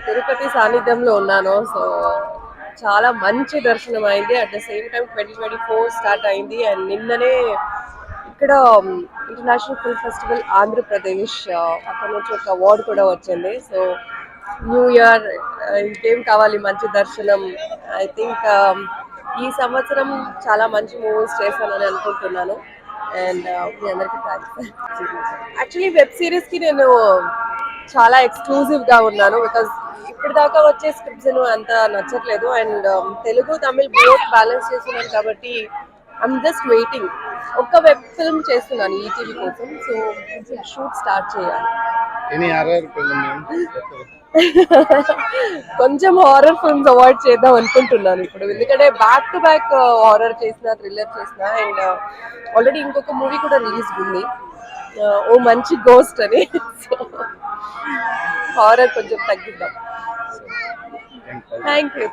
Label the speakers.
Speaker 1: తిరుపతి సాన్నిధ్యంలో ఉన్నాను. సో చాలా మంచి దర్శనం అయింది. At the same time 2024 start అయింది అండ్ నిన్ననే ఇక్కడ ఇంటర్నేషనల్ ఫిల్మ్ ఫెస్టివల్ ఆంధ్రప్రదేశ్ అక్కడ నుంచి ఒక అవార్డు కూడా వచ్చింది. సో న్యూ ఇయర్ ఇంకేం కావాలి మంచి దర్శనం. ఐ థింక్ ఈ సంవత్సరం చాలా మంచి మూవీస్ చేశానని అనుకుంటున్నాను. అండ్ మీ అందరికీ థ్యాంక్స్. యాక్చువల్లీ వెబ్ సిరీస్కి నేను చాలా ఎక్స్క్లూజివ్గా ఉన్నాను బికాజ్ ఇప్పటిదాకా వచ్చే స్క్రిప్ట్స్ అంత నచ్చట్లేదు and Telugu Tamil both balance చేస్తున్నాను కాబట్టి ఐఎమ్ జస్ట్ వెయిటింగ్. ఒక్క వెబ్ ఫిల్మ్ చేస్తున్నాను ఈటీవీ కోసం. సో షూట్ స్టార్ట్ చేయాలి. కొంచెం హారర్ ఫిల్మ్స్ అవాయిడ్ చేద్దాం అనుకుంటున్నాను ఇప్పుడు, ఎందుకంటే బ్యాక్ టు బ్యాక్ హారర్ చేసిన థ్రిల్లర్ చేసిన అండ్ ఆల్రెడీ ఇంకొక మూవీ కూడా రిలీజ్ ఉంది, ఓ మంచి గోస్ట్ అని. సో హారర్ కొంచెం తగ్గిద్దాం. Thank you.